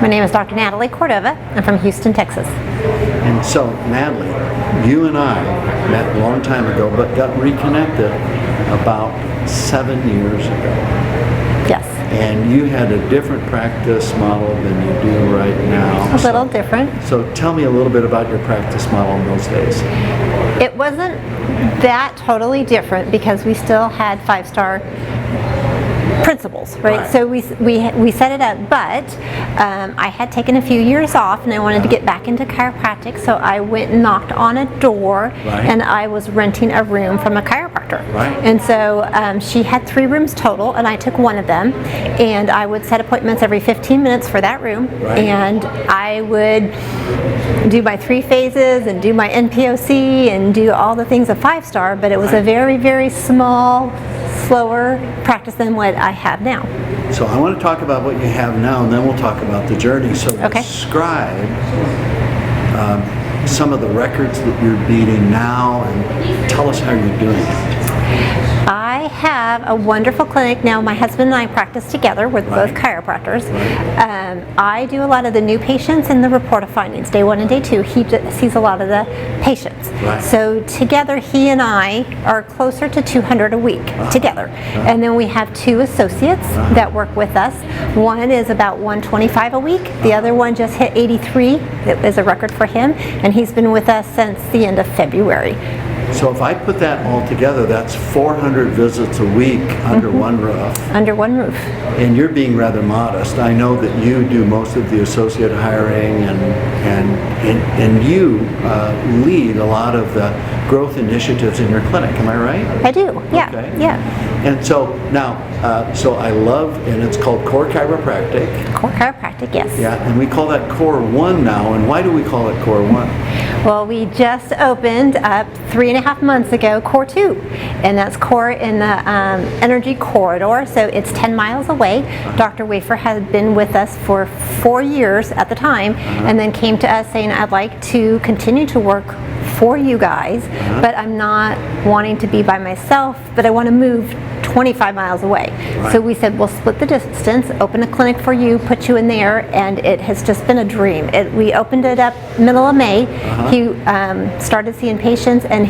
My name is Dr. Natalie Cordova. I'm from Houston, Texas. And so, Natalie, you and I met a long time ago, but got reconnected about 7 years ago. Yes. And you had a different practice model than you do right now. A little different. So tell me a little bit about your practice model in those days. It wasn't that totally different because we still had 5-star principles, right? So we set it up, but I had taken a few years off and I wanted to get back into chiropractic, so I went and knocked on a door and I was renting a room from a chiropractor. And so she had 3 rooms total and I took one of them, and I would set appointments every 15 minutes for that room, and I would do my 3 phases and do my NPOC and do all the things of 5-star, but it was a very, very small, slower practice than what I have now. So I want to talk about what you have now, and then we'll talk about the journey. So describe some of the records that you're beating now, and tell us how you're doing it. I have a wonderful clinic now. My husband and I practice together. We're both chiropractors. I do a lot of the new patients and the report of findings, day 1 and day 2. He sees a lot of the patients. So together, he and I are closer to 200 a week together. And then we have 2 associates that work with us. One is about 125 a week. The other one just hit 83. It is a record for him, and he's been with us since the end of February. So if I put that all together, that's 400 visits a week under one roof. Under one roof. And you're being rather modest. I know that you do most of the associate hiring, and you lead a lot of the growth initiatives in your clinic. Am I right? I do. Yeah. Okay. Yeah. And so now, so I love, and it's called Core Chiropractic. Core Chiropractic, yes. Yeah, and we call that Core 1 now. And why do we call it Core 1? Well, we just opened up 3.5 months ago Core 2, and that's Core in the Energy Corridor, so it's 10 miles away. Dr. Wafer had been with us for 4 years at the time, and then came to us saying, I'd like to continue to work for you guys, but I'm not wanting to be by myself, but I want to move 25 miles away. So we said, we'll split the distance, open a clinic for you, put you in there, and it has just been a dream. We opened it up middle of May. He started seeing patients, and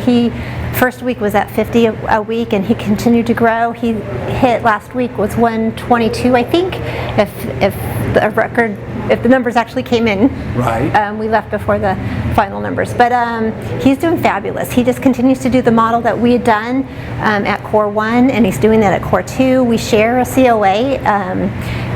first week was at 50 a week, and he continued to grow. He hit last week was 122, I think, if the numbers actually came in. We left before the final numbers, but he's doing fabulous. He just continues to do the model that we had done at Core 1, and he's doing that at Core 2. We share a COA,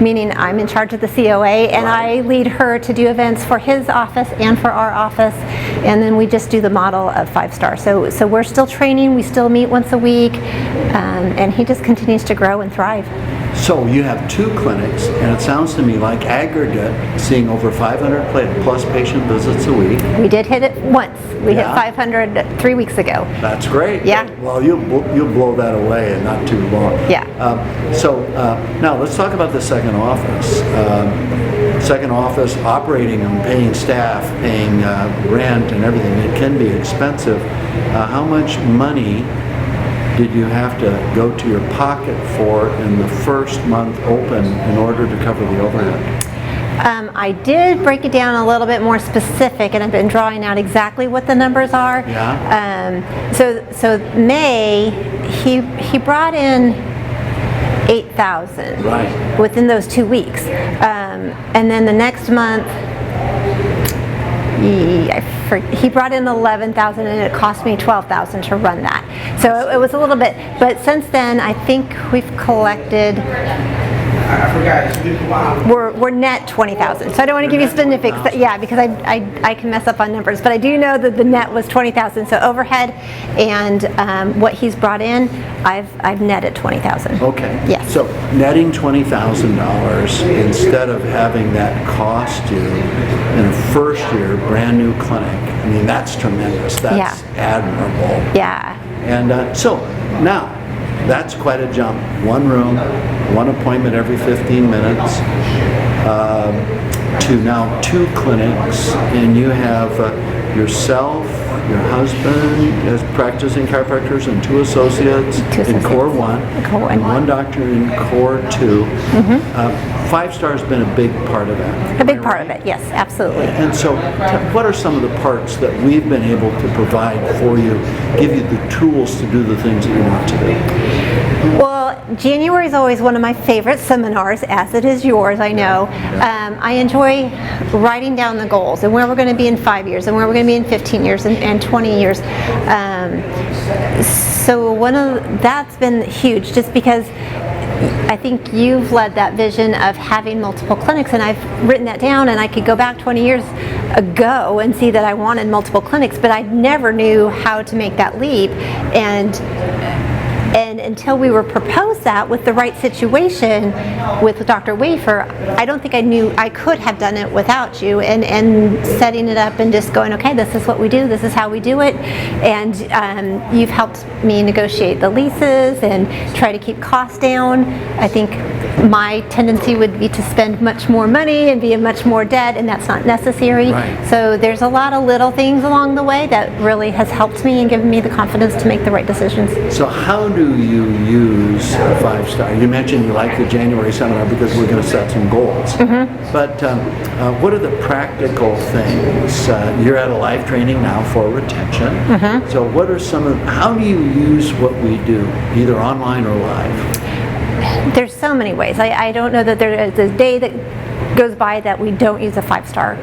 meaning I'm in charge of the COA, and I lead her to do events for his office and for our office, and then we just do the model of 5-star. So we're still training, we still meet once a week, and he just continues to grow and thrive. So you have 2 clinics, and it sounds to me like aggregate, seeing over 500 plus patient visits a week. We did hit it once. We hit 500 3 weeks ago. That's great. Yeah. Well, you'll blow that away in not too long. Yeah. So now let's talk about the second office. Second office, operating and paying staff, paying rent and everything. It can be expensive. How much money did you have to go to your pocket for in the first month open in order to cover the overhead? I did break it down a little bit more specific, and I've been drawing out exactly what the numbers are. So May, he brought in 8,000 within those 2 weeks, and then the next month he brought in 11,000, and it cost me 12,000 to run that. So it was a little bit, but since then I think we've collected, we're net 20,000. So I don't want to give you specifics, because I can mess up on numbers, but I do know that the net was 20,000. So overhead and what he's brought in, I've netted 20,000. Okay. Yes. So netting $20,000 instead of having that cost you in a first year brand new clinic. I mean, that's tremendous. That's admirable. Yeah. And so now, that's quite a jump. 1 room, 1 appointment every 15 minutes, to now 2 clinics, and you have yourself, your husband as practicing chiropractors, and 2 associates in Core 1, and 1 doctor in Core 2. Five Star's been a big part of that. A big part of it, yes, absolutely. And so, what are some of the parts that we've been able to provide for you, give you the tools to do the things that you want to do? Well, January is always one of my favorite seminars, as it is yours, I know. I enjoy writing down the goals and where we're going to be in 5 years and where we're going to be in 15 years and 20 years. So that's been huge, just because I think you've led that vision of having multiple clinics, and I've written that down, and I could go back 20 years ago and see that I wanted multiple clinics, but I never knew how to make that leap. And until we were proposed that with the right situation with Dr. Wafer, I don't think I knew I could have done it without you, and setting it up and just going, okay, this is what we do, this is how we do it. And you've helped me negotiate the leases and try to keep costs down. I think my tendency would be to spend much more money and be in much more debt, and that's not necessary. Right. So there's a lot of little things along the way that really has helped me and given me the confidence to make the right decisions. So how do you use Five Star? You mentioned you like the January seminar because we're going to set some goals. But what are the practical things? You're at a live training now for retention. So what are how do you use what we do, either online or live? There's so many ways. I don't know that there is a day that goes by that we don't use a 5-star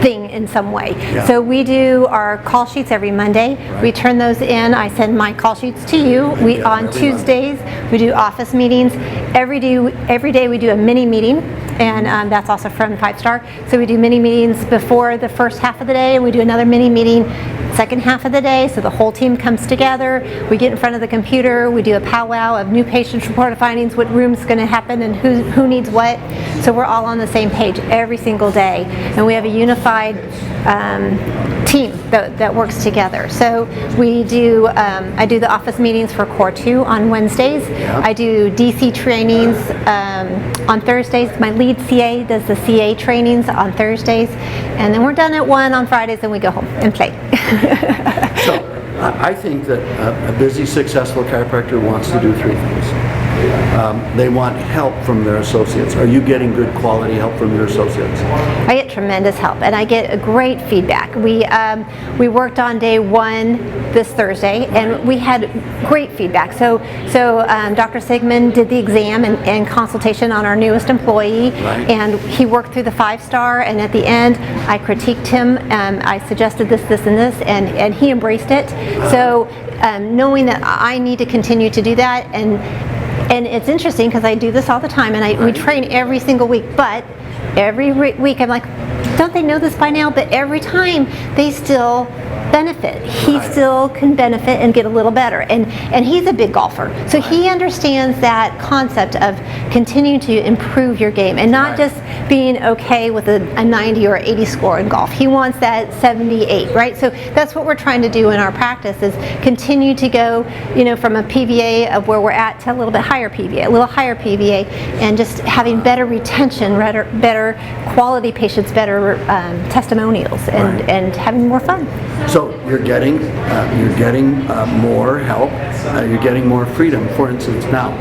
thing in some way. Yeah. So we do our call sheets every Monday. Right. We turn those in. I send my call sheets to you. On every Tuesdays we do office meetings. Every day we do a mini meeting, and that's also from 5-star. So we do mini meetings before the first half of the day, and we do another mini meeting second half of the day, so the whole team comes together. We get in front of the computer, we do a powwow of new patients reported findings, what room's going to happen, and who needs what. So we're all on the same page every single day, and we have a unified team that works together. So we do, I do the office meetings for Core 2 on Wednesdays. Yeah. I do DC trainings on Thursdays. My lead CA does the CA trainings on Thursdays, and then we're done at 1 on Fridays, and we go home and play. So I think that a busy, successful chiropractor wants to do three things. They want help from their associates. Are you getting good quality help from your associates? I get tremendous help, and I get a great feedback. We worked on day 1 this Thursday, and we had great feedback. So Dr. Sigmund did the exam and consultation on our newest employee, Right. and he worked through the 5-star, and at the end I critiqued him. I suggested this, and this, and he embraced it. So knowing that I need to continue to do that, and it's interesting because I do this all the time, and we train every single week, but every week I'm like, don't they know this by now? But every time they still benefit. He still can benefit and get a little better. And he's a big golfer. So he understands that concept of continuing to improve your game and not just being okay with a 90 or 80 score in golf. He wants that 78, right? So that's what we're trying to do in our practice, is continue to go, from a PVA of where we're at to a little bit higher PVA, a little higher PVA, and just having better retention, better quality patients, better testimonials, and having more fun. So you're getting more help. You're getting more freedom. For instance, now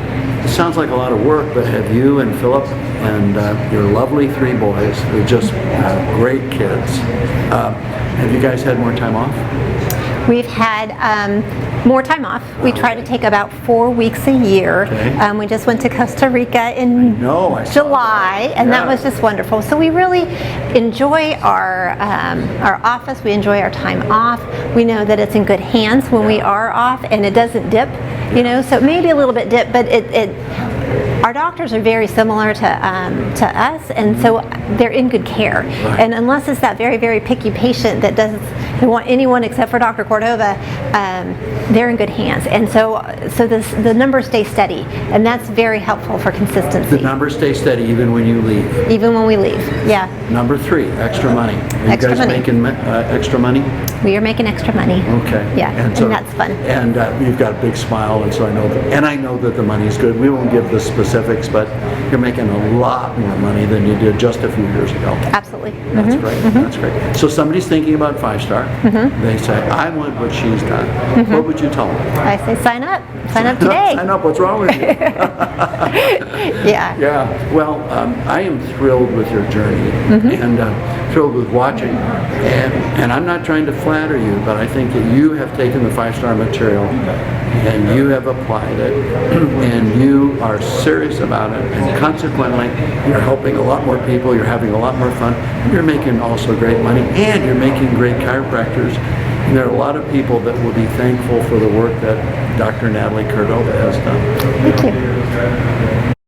it sounds like a lot of work, but have you and Philip and your lovely 3 boys, they're just great kids. Have you guys had more time off? We've had more time off. We try to take about 4 weeks a year. Okay. We just went to Costa Rica in I saw July, that. and that was just wonderful. So we really enjoy our office. We enjoy our time off. We know that it's in good hands when we are off, and it doesn't dip. So maybe a little bit dip, but our doctors are very similar to us, and so they're in good care. Right. And unless it's that very, very picky patient that doesn't want anyone except for Dr. Cordova, they're in good hands. And so the numbers stay steady, and that's very helpful for consistency. The numbers stay steady even when you leave. Even when we leave, yeah. Number 3, extra money. Are you Extra guys money. making extra money? We are making extra money. Okay. Yeah, and that's fun. And you've got a big smile, and so I know that the money is good. We won't give the specifics, but you're making a lot more money than you did just a few years ago. Absolutely. That's great. That's great. So somebody's thinking about 5-star. They say, I want what she's done. What would you tell them? I say sign up. Sign up today. Sign up. What's wrong with you? Yeah. Yeah. Well, I am thrilled with your journey and thrilled with watching. And I'm not trying to flatter you, but I think that you have taken the 5-star material and you have applied it and you are serious about it, and consequently you're helping a lot more people, you're having a lot more fun, you're making also great money, and you're making great chiropractors. And there are a lot of people that will be thankful for the work that Dr. Natalie Cordova has done. Thank you.